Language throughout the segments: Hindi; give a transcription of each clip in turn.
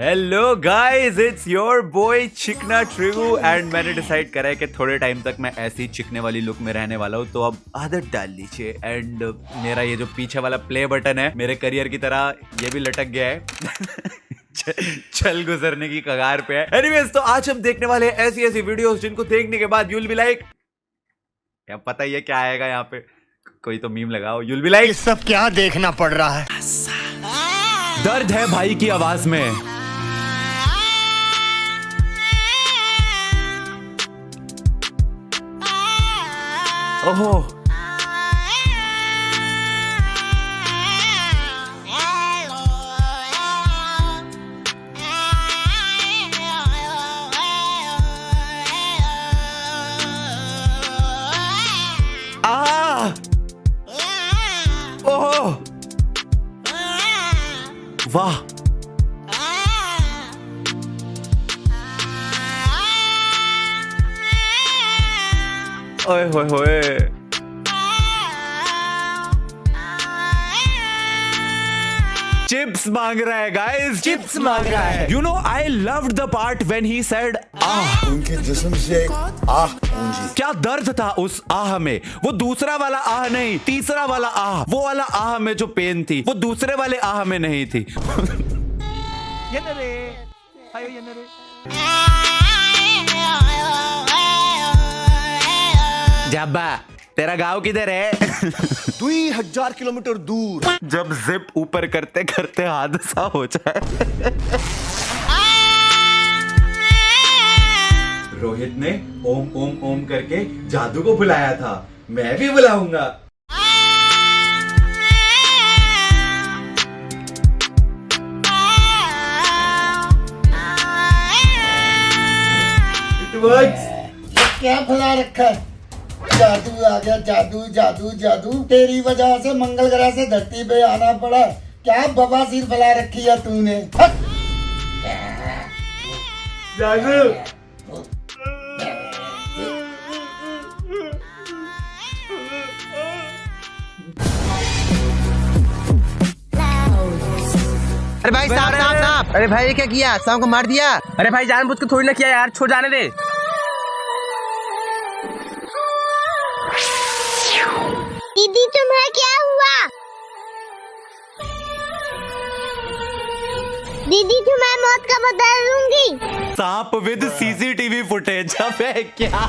Hello guys, it's your boy चिकना ट्रिगू एंड मैंने डिसाइड करा है कि थोड़े टाइम तक मैं ऐसी चिकने वाली लुक में रहने वाला हूँ, तो अब आदत डाल लीजिए। एंड मेरा ये जो पीछे वाला प्ले बटन है मेरे करियर की तरह ये भी लटक गया है चल गुजरने की कगार पे है। एनीवेज, तो आज हम देखने वाले हैं ऐसी ऐसी वीडियोस जिनको देखने के बाद यूल बी लाइक, क्या पता ही है क्या आएगा यहाँ पे, कोई तो मीम लगाओ। यूल बी लाइक, सब क्या देखना पड़ रहा है। दर्द है भाई की आवाज में। ओहो, ओहो, वाह, ओए होए होए, चिप्स मांग रहा है गाइस, चिप्स मांग रहा है। You know, I loved the part when he said ah. उनके जिस्म से आह गूंजी। क्या दर्द था उस आह में। वो दूसरा वाला आह नहीं, तीसरा वाला आह, वो वाला आह में जो पेन थी वो दूसरे वाले आह में नहीं थी जब्बा, तेरा गांव किधर है 2000 किलोमीटर दूर। जब जिप ऊपर करते करते हादसा हो जाए। रोहित ने ओम ओम ओम करके जादू को बुलाया था, मैं भी बुलाऊंगा। It works. क्या फैला रखा है। जादू आ गया, जादू जादू जादू। तेरी वजह से मंगल ग्रह से धरती पे आना पड़ा। क्या बवासीर फैला रखी है तूने। जादू, अरे भाई सांप सांप सांप। अरे भाई ये क्या किया, सांप को मार दिया। अरे भाई जानबूझ के थोड़ी ना किया यार, छोड़ जाने दे। दीदी तुम्हें क्या हुआ? दीदी तुम्हें मौत का बदला दूंगी। सांप विद सीसीटीवी फुटेज। अबे क्या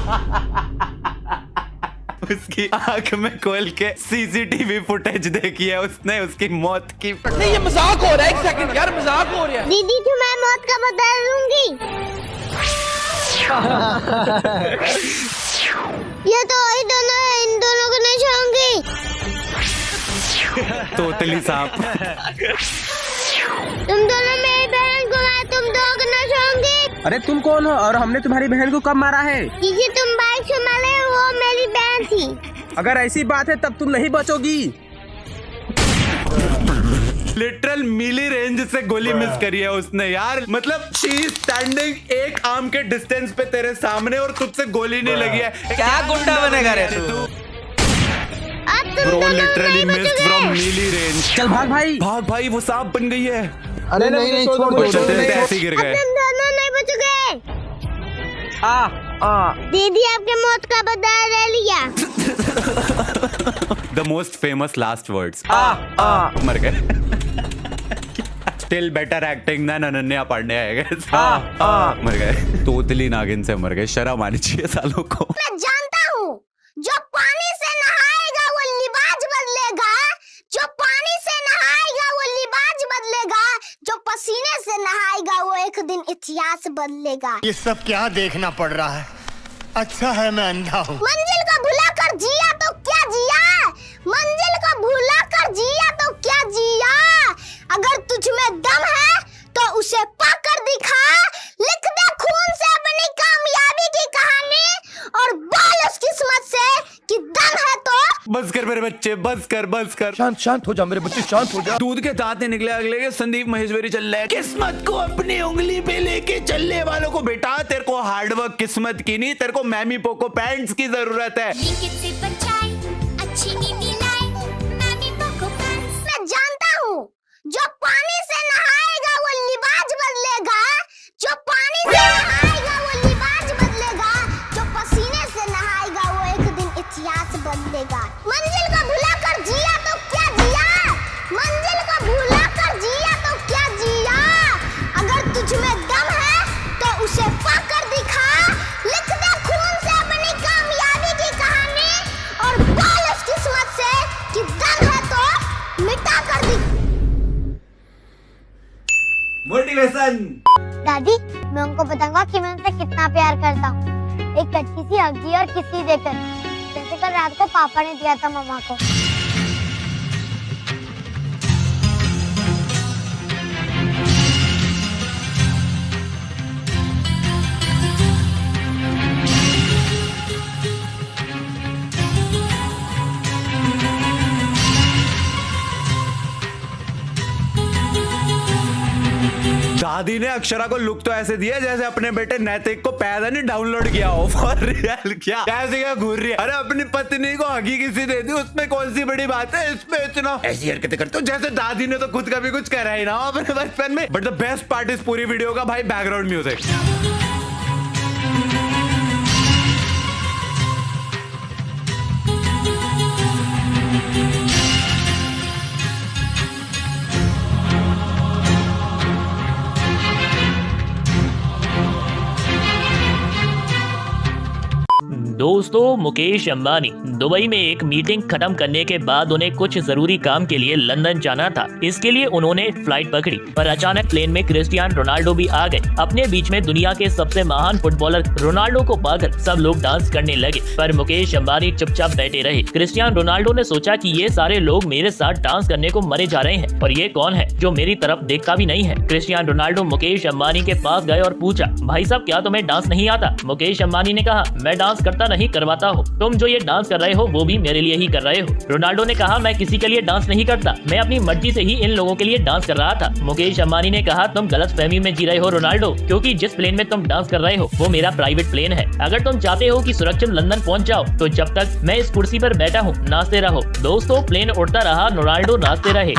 उसकी आंख में खोल के सीसीटीवी फुटेज देखी है उसने उसकी मौत की। नहीं ये मजाक हो रहा है, एक सेकंड यार, मजाक हो रहा है। दीदी तुम्हें मौत का बदला दूंगी। ये तो वही दोनों है, इन दोनों को नहीं छोड़ूंगी। तोतली सांप। तुम दोनों मेरी बहन को मारा, तुम दोनों को नहीं छोड़ूंगी। अरे तुम कौन हो और हमने तुम्हारी बहन को कब मारा है? जिसे तुम बाइक से मारे वो मेरी बहन थी। अगर ऐसी बात है तब तुम नहीं बचोगी। लिटरल मिली रेंज से गोली मिस करी है उसने यार। मतलब शी इज स्टैंडिंग एक आर्म के डिस्टेंस पे तेरे सामने और तुझसे गोली नहीं लगी है। क्या गुंडा बनेगा रे तू? ब्रो लिटरली मिस्ड फ्रॉम मिली रेंज। चल भाग भाई, भाग भाई, वो सांप बन गई है। अरे नहीं नहीं छोड़ वो दो। चलते चलते ऐसे ही गिर गए। तुम दोनों नहीं बचोगे। दीदी आपके मौत का बदला ले लिया। The most famous last words. मर गए। Still better acting than Ananya Pandey आएगा। मर गए, तोतली नागिन से मर गए। शर्म आनी चाहिए सालों को। मैं जानता हूँ जो पानी से नहाएगा वो लिबाज बदलेगा, जो पानी से नहाएगा वो लिबाज बदलेगा, जो पसीने से नहाएगा वो एक दिन इतिहास बदलेगा। ये सब क्या देखना पड़ रहा है। अच्छा है मैं अंधा हूँ। मंजिल को भुला कर जिया तो क्या जिया, मंजिल को भुला कर जिया तो क्या जिया। अगर तुझ में दम है तो उसे पाकर दिखा, लिख दे खून से अपनी कामयाबी की कहानी और बोल उस किस्मत से कि दम है तो। बस कर मेरे बच्चे, बस कर बस कर। शांत हो जा मेरे बच्चे, शांत हो जा। दूध के दांत नहीं निकले अगले के। संदीप महेश्वरी चल रहा है। किस्मत को अपनी उंगली पे लेके चलने वालों को बेटा, तेरे को हार्डवर्क किस्मत की नहीं, तेरे को मैमी पोको पैंट्स की जरूरत है। मैं जानता हूँ जो पानी से नहाएगा वो लिबाज बदलेगा, लेसन। दादी, मैं उनको बताऊंगा कि मैं उनसे कितना प्यार करता हूँ, एक कच्ची सी हड्डी और किसी देकर, जैसे कल रात को पापा ने दिया था मम्मा को। दादी ने अक्षरा को लुक तो ऐसे दिया जैसे अपने बेटे नैतिक को पैदा नहीं डाउनलोड किया हो। फॉर रियल क्या कैसे क्या घूर रही है। अरे अपनी पत्नी को हगी किसी दे दी, उसमें कौन सी बड़ी बात है, इसमें इतना ऐसी हरकतें करते हो जैसे दादी ने तो खुद कभी कुछ करा ही ना हो अपने बचपन में। बट द बेस्ट पार्ट इस पूरी वीडियो का भाई बैकग्राउंड म्यूजिक। दोस्तों, मुकेश अंबानी दुबई में एक मीटिंग खत्म करने के बाद उन्हें कुछ जरूरी काम के लिए लंदन जाना था। इसके लिए उन्होंने फ्लाइट पकड़ी, पर अचानक प्लेन में क्रिस्टियानो रोनाल्डो भी आ गए। अपने बीच में दुनिया के सबसे महान फुटबॉलर रोनाल्डो को पाकर सब लोग डांस करने लगे, पर मुकेश अंबानी चुपचाप बैठे रहे। क्रिस्टियानो रोनाल्डो ने सोचा कि ये सारे लोग मेरे साथ डांस करने को मरे जा रहे हैं, और ये कौन है जो मेरी तरफ देखता भी नहीं है। क्रिस्टियानो रोनाल्डो मुकेश अंबानी के पास गए और पूछा, भाई साहब क्या तुम्हें डांस नहीं आता? मुकेश अंबानी ने कहा, मैं डांस करता नहीं, करवाता हूँ। तुम जो ये डांस कर रहे हो वो भी मेरे लिए ही कर रहे हो। रोनाल्डो ने कहा, मैं किसी के लिए डांस नहीं करता, मैं अपनी मर्जी से ही इन लोगों के लिए डांस कर रहा था। मुकेश अंबानी ने कहा, तुम गलतफहमी में जी रहे हो रोनाल्डो, क्योंकि जिस प्लेन में तुम डांस कर रहे हो वो मेरा प्राइवेट प्लेन है। अगर तुम चाहते हो कि सुरक्षित लंदन पहुंच जाओ तो जब तक मैं इस कुर्सी पर बैठा हूँ नाचते रहो। दोस्तों, प्लेन उड़ता रहा, रोनाल्डो नाचते रहे।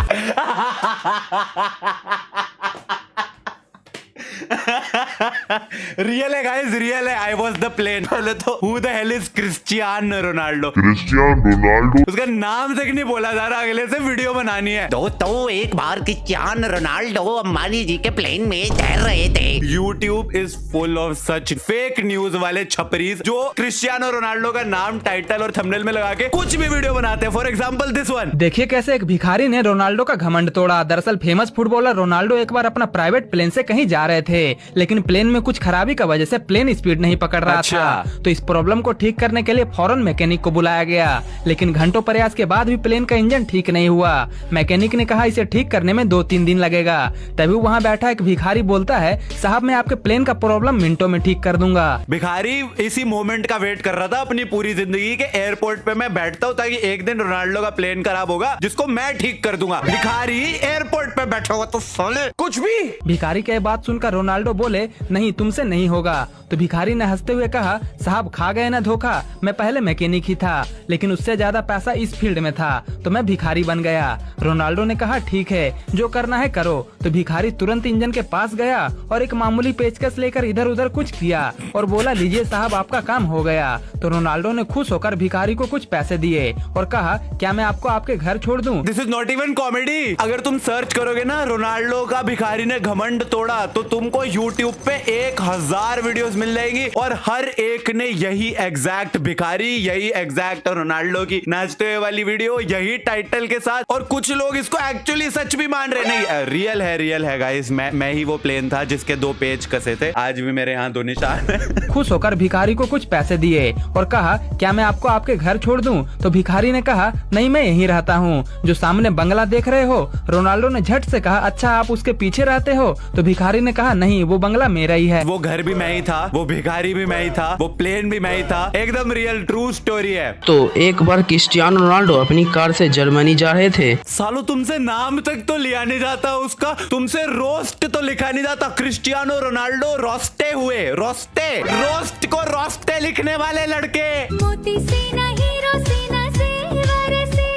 रियल है गाइस, रियल है। I was the plane. पहले तो who the hell is Cristiano Ronaldo? उसका नाम तक नहीं बोला जा रहा। अगले से वीडियो बनानी है। तो एक बार क्रिस्टियानो रोनाल्डो अंबानी जी के प्लेन में तैर रहे थे। YouTube is full of such fake news वाले छपरीज जो क्रिस्टियानो रोनाल्डो का नाम टाइटल और थंबनेल में लगा के कुछ भी वीडियो बनाते हैं। For example this one. देखिए कैसे एक भिखारी ने रोनाल्डो का घमंड तोड़ा। दरअसल फेमस फुटबॉलर रोनाल्डो एक बार अपना प्राइवेट प्लेन से कहीं जा रहे थे, लेकिन प्लेन में कुछ खराबी का वजह से प्लेन स्पीड नहीं पकड़ रहा था। तो इस प्रॉब्लम को ठीक करने के लिए फौरन मैकेनिक को बुलाया गया, लेकिन घंटों प्रयास के बाद भी प्लेन का इंजन ठीक नहीं हुआ। मैकेनिक ने कहा इसे ठीक करने में 2-3 दिन लगेगा। तभी वहाँ बैठा एक भिखारी बोलता है, साहब मैं आपके प्लेन का प्रॉब्लम मिनटों में ठीक कर दूंगा। भिखारी इसी मोमेंट का वेट कर रहा था अपनी पूरी जिंदगी के। एयरपोर्ट पे मैं बैठता हूँ ताकि एक दिन रोनाल्डो का प्लेन खराब होगा जिसको मैं ठीक कर दूंगा। भिखारी एयरपोर्ट पे बैठा हुआ तो साले कुछ भी। भिखारी की बात सुनकर रोनाल्डो बोले, नहीं तुमसे नहीं होगा। तो भिखारी ने हंसते हुए कहा, साहब खा गए ना धोखा, मैं पहले मैकेनिक ही था, लेकिन उससे ज्यादा पैसा इस फील्ड में था तो मैं भिखारी बन गया। रोनाल्डो ने कहा, ठीक है जो करना है करो। तो भिखारी तुरंत इंजन के पास गया और एक मामूली पेचकस लेकर इधर उधर कुछ किया और बोला, लीजिए साहब आपका काम हो गया। तो रोनाल्डो ने खुश होकर भिखारी को कुछ पैसे दिए और कहा, क्या मैं आपको आपके घर छोड़ दूं? This is not even comedy. अगर तुम सर्च करोगे ना रोनाल्डो का भिखारी ने घमंड तोड़ा तो तुमको YouTube पे 1000 वीडियोस मिल जाएंगी और हर एक ने यही एग्जैक्ट भिखारी, यही एग्जैक्ट रोनाल्डो की नाचते हुए वाली वीडियो, यही टाइटल के साथ। और कुछ लोग इसको एक्चुअली सच भी मान रहे। नहीं, रियल है गाइस। मैं ही वो प्लेन था जिसके 2 पेज कसे थे। आज भी मेरे यहाँ 2 निशान है। खुश होकर भिखारी को कुछ पैसे दिए और कहा, क्या मैं आपको आपके घर छोड़ दूं? तो भिखारी ने कहा, नहीं मैं यहीं रहता हूँ, जो सामने बंगला देख रहे हो। रोनाल्डो ने झट से कहा, अच्छा आप उसके पीछे रहते हो? तो भिखारी ने कहा, नहीं वो बंगला मेरा ही है। वो घर भी मैं ही था, वो भिखारी भी मैं ही था, वो प्लेन भी मैं ही था। एकदम रियल ट्रू स्टोरी है। तो एक बार क्रिस्टियानो रोनाल्डो अपनी कार से जर्मनी जा रहे थे। सालो तुमसे नाम तक तो लिया नहीं जाता उसका, तुमसे रोस्ट तो लिखा नहीं जाता। क्रिस्टियानो रोनाल्डो रोस्टे हुए, रोस्टे, रोस्ट को रोस्टे लिखने वाले लड़के। मोती सीना हीरो सीना से वरसे।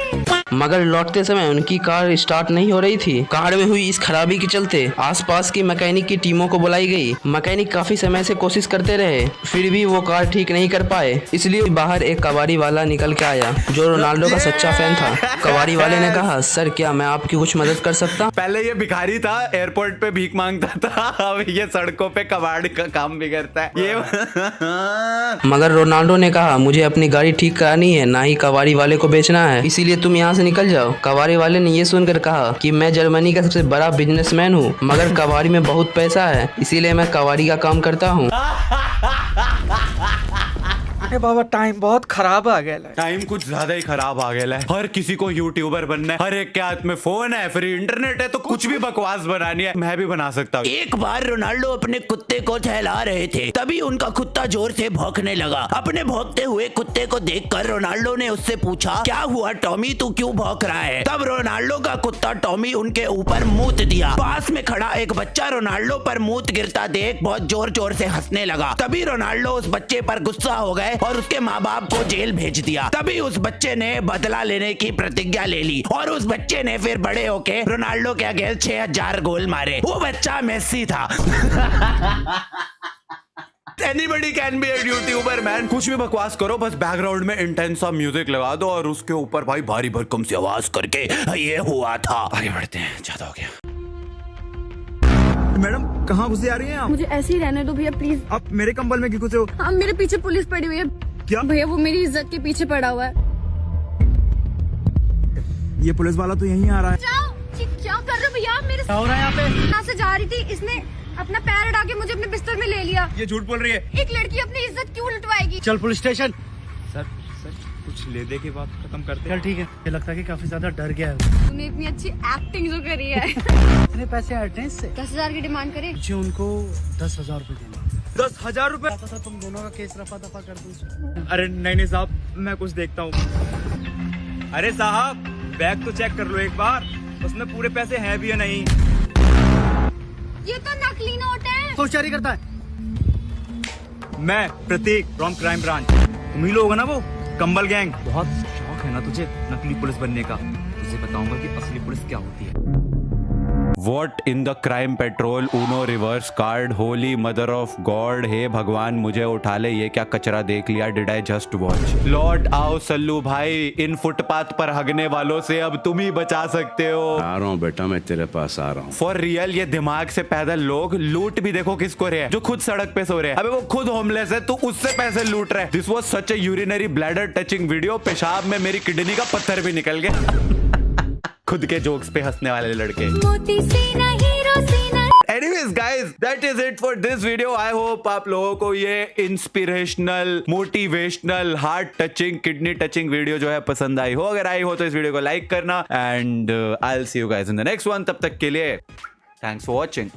मगर लौटते समय उनकी कार स्टार्ट नहीं हो रही थी। कार में हुई इस खराबी के चलते आसपास की मैकेनिक की टीमों को बुलाई गई। मैकेनिक काफी समय से कोशिश करते रहे, फिर भी वो कार ठीक नहीं कर पाए। इसलिए बाहर एक कबाड़ी वाला निकल के आया जो रोनाल्डो का सच्चा फैन था। कबाड़ी वाले ने कहा, सर क्या मैं आपकी कुछ मदद कर सकता? पहले ये भिखारी था, एयरपोर्ट पे भीख मांगता था, अब ये सड़कों पे कबाड़ी का काम भी करता है ये। मगर रोनाल्डो ने कहा, मुझे अपनी गाड़ी ठीक करानी है, ना ही कबाड़ी वाले को बेचना है, इसीलिए तुम यहाँ से निकल जाओ। कबाड़ी वाले ने ये सुनकर कहा कि मैं जर्मनी का सबसे बड़ा बिजनेसमैन हूँ, मगर कबाड़ी में बहुत पैसा है, इसीलिए मैं कबाड़ी का काम करता हूँ। अरे बाबा टाइम बहुत खराब आ गया। टाइम कुछ ज्यादा ही खराब आ गया है। हर किसी को यूट्यूबर बनना है, हर एक के हाथ में फोन है, फ्री इंटरनेट है, तो कुछ भी बकवास बनानी है मैं भी बना सकता हूँ। एक बार रोनाल्डो अपने कुत्ते को टहला रहे थे, तभी उनका कुत्ता जोर से भौंकने लगा। अपने भौंकते हुए कुत्ते को देखकर रोनाल्डो ने उससे पूछा, क्या हुआ टॉमी, तू क्यों भौंक रहा है? तब रोनाल्डो का कुत्ता टॉमी उनके ऊपर मूत दिया। पास में खड़ा एक बच्चा रोनाल्डो पर मूत गिरता देख बहुत जोर जोर से हंसने लगा। तभी रोनाल्डो उस बच्चे पर गुस्सा हो गए और उसके माँ बाप को जेल भेज दिया। तभी उस बच्चे ने बदला लेने की प्रतिज्ञा ले ली और उस बच्चे ने फिर बड़े होके रोनाल्डो के अगेंस्ट 6000 गोल मारे। वो बच्चा मेसी था। Anybody can be a YouTuber man। कुछ भी बकवास करो, बस बैकग्राउंड में इंटेंस सा म्यूजिक लगा दो और उसके ऊपर भाई भारी भरकम सी आवाज करके ये हुआ था। आगे बढ़ते हैं, ज्यादा हो गया। मैडम कहाँ घुसे आ रही हैं आप? मुझे ऐसे ही रहने दो भैया प्लीज। आप मेरे कंबल में क्यों घुसे हो? हाँ मेरे पीछे पुलिस पड़ी हुई है। क्या? भैया वो मेरी इज्जत के पीछे पड़ा हुआ है। ये पुलिस वाला तो यहीं आ रहा है। क्या कर रहे हो भैया? मेरे क्या हो रहा है यहाँ पे? यहाँ से जा रही थी, इसने अपना पैर अड़ा के मुझे अपने बिस्तर में ले लिया। ये झूठ बोल रही है। एक लड़की अपनी इज्जत क्यों लुटवाएगी? चल पुलिस स्टेशन। सर कुछ ले दे के बात खत्म करते हैं। चल ठीक है। ये लगता है कि काफी ज्यादा डर गया है। तूने इतनी अच्छी एक्टिंग जो करी है। कितने पैसे आए थे इससे? 10,000 की डिमांड करे। मुझे उनको 10,000 रूपए देना। 10,000 रूपए? था तुम दोनों का केस रफा दफा कर दूं। अरे नहीं साहब, मैं कुछ देखता हूँ। अरे साहब बैग तो चेक कर लो एक बार, उसमें पूरे पैसे हैं भी या नहीं। ये तो नकली नोट है। कौन जारी करता है? मैं प्रतीक फ्रॉम क्राइम ब्रांच। तुम ही लोग हो ना वो कंबल गैंग? बहुत शौक है ना तुझे नकली पुलिस बनने का? तुझे बताऊंगा कि असली पुलिस क्या होती है। What in the crime petrol Uno reverse card? Holy mother of God! हे भगवान मुझे उठा ले, ये क्या कचरा देख लिया? Did I just watch? लौट आओ सल्लू भाई, इन फुटपाथ पर हगने वालों से अब तुम ही बचा सकते हो। आ रहा हूँ बेटा, मैं तेरे पास आ रहा हूँ। फॉर रियल ये दिमाग से पैदा लोग लूट भी देखो किसको रहे हैं, जो खुद सड़क पे सो रहे हैं। अबे वो खुद होमलेस है, तू उससे पैसे लूट रहे। This was such A urinary bladder touching video. पेशाब में मेरी किडनी का पत्थर भी निकल गया। खुद के जोक्स पे हंसने वाले लड़के। Anyways guys, that is it for this video. I hope आप लोगों को ये inspirational, motivational, heart touching, kidney touching video जो है पसंद आई हो। अगर आई हो तो इस वीडियो को लाइक करना and I will see you guys in the next one. तब तक के लिए थैंक्स फॉर वॉचिंग।